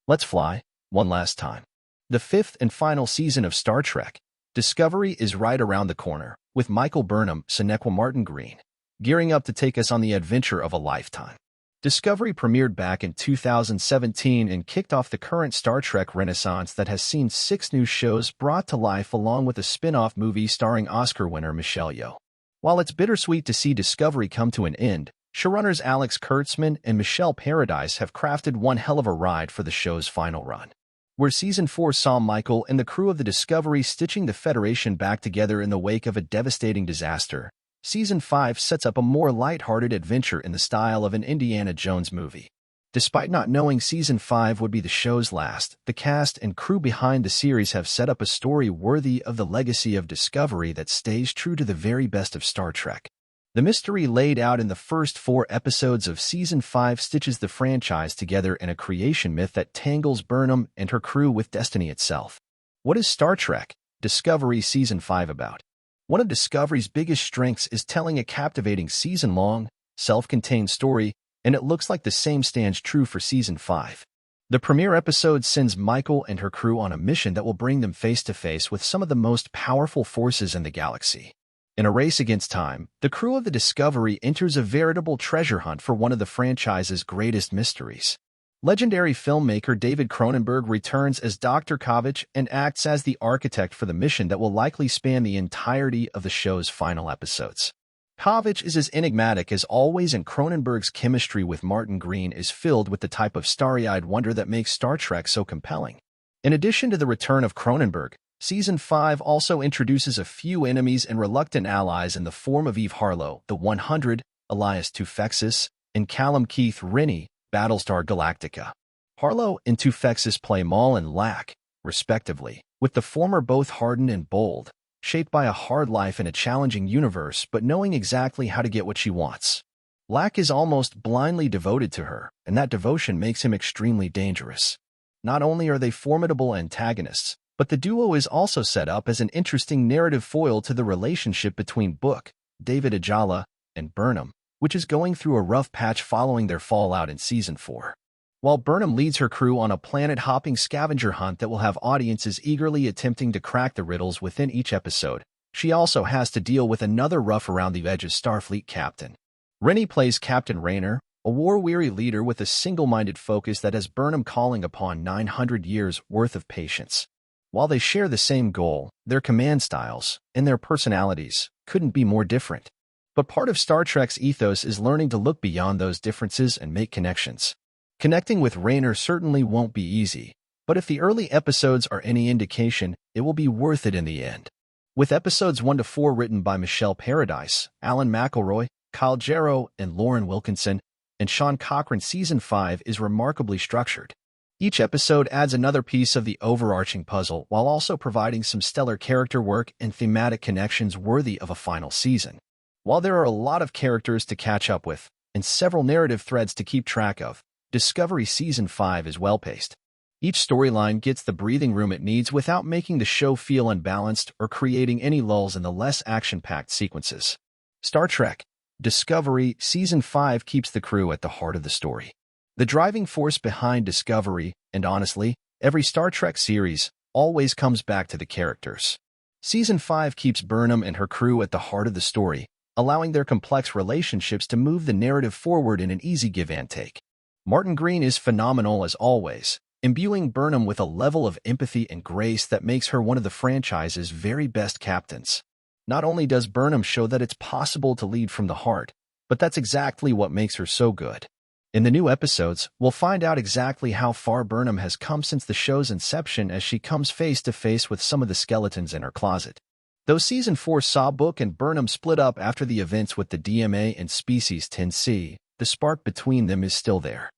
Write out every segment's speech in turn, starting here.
Let's fly, one last time. The fifth and final season of Star Trek Discovery is right around the corner, with Michael Burnham, Sonequa Martin Green, gearing up to take us on the adventure of a lifetime. Discovery premiered back in 2017 and kicked off the current Star Trek renaissance that has seen 6 new shows brought to life along with a spin-off movie starring Oscar winner Michelle Yeoh. While it's bittersweet to see Discovery come to an end, showrunners Alex Kurtzman and Michelle Paradise have crafted one hell of a ride for the show's final run. Where Season 4 saw Michael and the crew of the Discovery stitching the Federation back together in the wake of a devastating disaster, Season 5 sets up a more light-hearted adventure in the style of an Indiana Jones movie. Despite not knowing Season 5 would be the show's last, the cast and crew behind the series have set up a story worthy of the legacy of Discovery that stays true to the very best of Star Trek. The mystery laid out in the first 4 episodes of Season 5 stitches the franchise together in a creation myth that tangles Burnham and her crew with destiny itself. What is Star Trek Discovery Season 5 about? One of Discovery's biggest strengths is telling a captivating season-long, self-contained story, and it looks like the same stands true for Season 5. The premiere episode sends Michael and her crew on a mission that will bring them face-to-face with some of the most powerful forces in the galaxy. In a race against time, the crew of the Discovery enters a veritable treasure hunt for one of the franchise's greatest mysteries. Legendary filmmaker David Cronenberg returns as Dr. Kovich and acts as the architect for the mission that will likely span the entirety of the show's final episodes. Kovich is as enigmatic as always, and Cronenberg's chemistry with Martin Green is filled with the type of starry-eyed wonder that makes Star Trek so compelling. In addition to the return of Cronenberg, Season 5 also introduces a few enemies and reluctant allies in the form of Eve Harlow, the 100, Elias Tufexis, and Callum Keith Rennie, Battlestar Galactica. Harlow and Tufexis play Maul and Lack, respectively, with the former both hardened and bold, shaped by a hard life in a challenging universe but knowing exactly how to get what she wants. Lack is almost blindly devoted to her, and that devotion makes him extremely dangerous. Not only are they formidable antagonists, but the duo is also set up as an interesting narrative foil to the relationship between Book, David Ajala, and Burnham, which is going through a rough patch following their fallout in Season 4. While Burnham leads her crew on a planet-hopping scavenger hunt that will have audiences eagerly attempting to crack the riddles within each episode, she also has to deal with another rough-around-the-edges Starfleet captain. Rennie plays Captain Raynor, a war-weary leader with a single-minded focus that has Burnham calling upon 900 years' worth of patience. While they share the same goal, their command styles and their personalities couldn't be more different. But part of Star Trek's ethos is learning to look beyond those differences and make connections. Connecting with Raynor certainly won't be easy, but if the early episodes are any indication, it will be worth it in the end. With episodes 1 to 4 written by Michelle Paradise, Alan McElroy, Kyle Jarrow, and Lauren Wilkinson, and Sean Cochran, Season 5 is remarkably structured. Each episode adds another piece of the overarching puzzle while also providing some stellar character work and thematic connections worthy of a final season. While there are a lot of characters to catch up with and several narrative threads to keep track of, Discovery Season 5 is well-paced. Each storyline gets the breathing room it needs without making the show feel unbalanced or creating any lulls in the less action-packed sequences. Star Trek Discovery Season 5 keeps the crew at the heart of the story. The driving force behind Discovery, and honestly, every Star Trek series, always comes back to the characters. Season 5 keeps Burnham and her crew at the heart of the story, allowing their complex relationships to move the narrative forward in an easy give-and-take. Martin Green is phenomenal as always, imbuing Burnham with a level of empathy and grace that makes her one of the franchise's very best captains. Not only does Burnham show that it's possible to lead from the heart, but that's exactly what makes her so good. In the new episodes, we'll find out exactly how far Burnham has come since the show's inception as she comes face-to-face with some of the skeletons in her closet. Though Season 4 saw Book and Burnham split up after the events with the DMA and Species 10C, the spark between them is still there.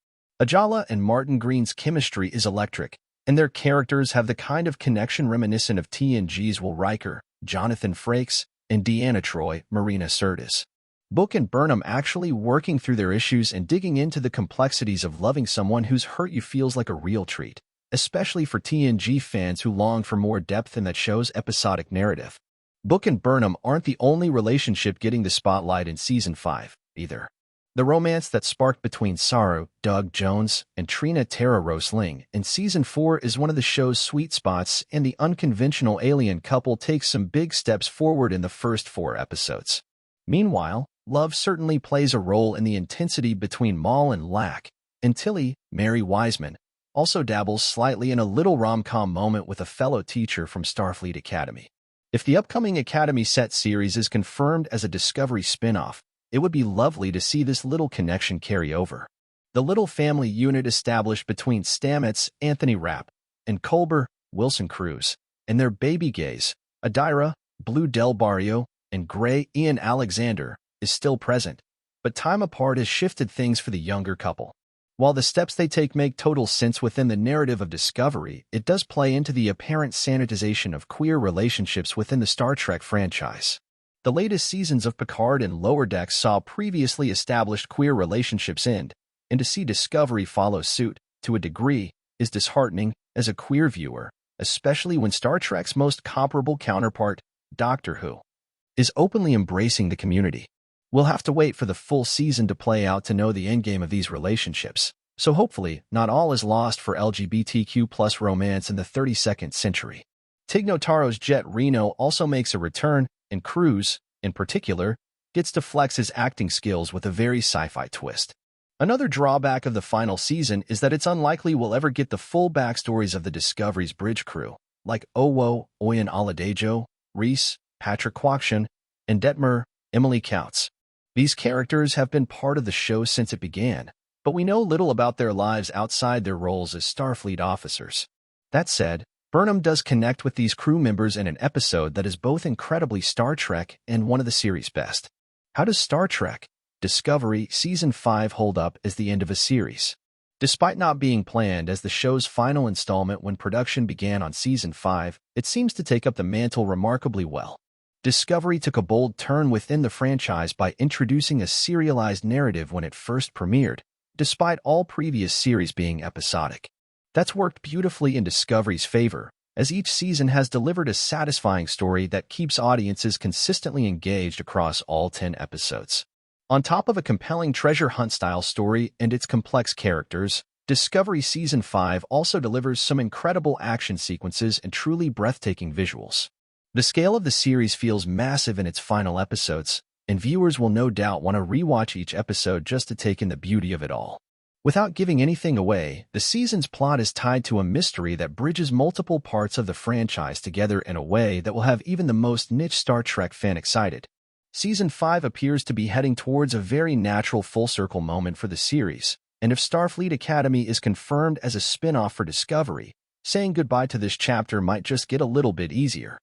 Ajala and Martin Green's chemistry is electric, and their characters have the kind of connection reminiscent of TNG's Will Riker, Jonathan Frakes, and Deanna Troi, Marina Sirtis. Book and Burnham actually working through their issues and digging into the complexities of loving someone who's hurt you feels like a real treat, especially for TNG fans who long for more depth in that show's episodic narrative. Book and Burnham aren't the only relationship getting the spotlight in Season 5, either. The romance that sparked between Saru, Doug Jones, and Trina Tara Rosling in Season 4 is one of the show's sweet spots, and the unconventional alien couple takes some big steps forward in the first 4 episodes. Meanwhile, love certainly plays a role in the intensity between Maul and Lack, and Tilly, Mary Wiseman, also dabbles slightly in a little rom-com moment with a fellow teacher from Starfleet Academy. If the upcoming Academy set series is confirmed as a Discovery spin-off, it would be lovely to see this little connection carry over. The little family unit established between Stamets, Anthony Rapp, and Culber, Wilson Cruz, and their baby gays, Adira, Blue Del Barrio, and Gray Ian Alexander, is still present, but time apart has shifted things for the younger couple. While the steps they take make total sense within the narrative of Discovery, it does play into the apparent sanitization of queer relationships within the Star Trek franchise. The latest seasons of Picard and Lower Decks saw previously established queer relationships end, and to see Discovery follow suit, to a degree, is disheartening as a queer viewer, especially when Star Trek's most comparable counterpart, Doctor Who, is openly embracing the community. We'll have to wait for the full season to play out to know the endgame of these relationships, so hopefully not all is lost for LGBTQ+ romance in the 32nd century. Tig Notaro's Jet Reno also makes a return, and Cruz, in particular, gets to flex his acting skills with a very sci-fi twist. Another drawback of the final season is that it's unlikely we'll ever get the full backstories of the Discovery's bridge crew, like Owo, Oyen Aladejo, Reese, Patrick Quakshan, and Detmer, Emily Coutts. These characters have been part of the show since it began, but we know little about their lives outside their roles as Starfleet officers. That said, Burnham does connect with these crew members in an episode that is both incredibly Star Trek and one of the series' best. How does Star Trek Discovery Season 5 hold up as the end of a series? Despite not being planned as the show's final installment when production began on Season 5, it seems to take up the mantle remarkably well. Discovery took a bold turn within the franchise by introducing a serialized narrative when it first premiered, despite all previous series being episodic. That's worked beautifully in Discovery's favor, as each season has delivered a satisfying story that keeps audiences consistently engaged across all 10 episodes. On top of a compelling treasure hunt-style story and its complex characters, Discovery Season 5 also delivers some incredible action sequences and truly breathtaking visuals. The scale of the series feels massive in its final episodes, and viewers will no doubt want to rewatch each episode just to take in the beauty of it all. Without giving anything away, the season's plot is tied to a mystery that bridges multiple parts of the franchise together in a way that will have even the most niche Star Trek fan excited. Season 5 appears to be heading towards a very natural full-circle moment for the series, and if Starfleet Academy is confirmed as a spin-off for Discovery, saying goodbye to this chapter might just get a little bit easier.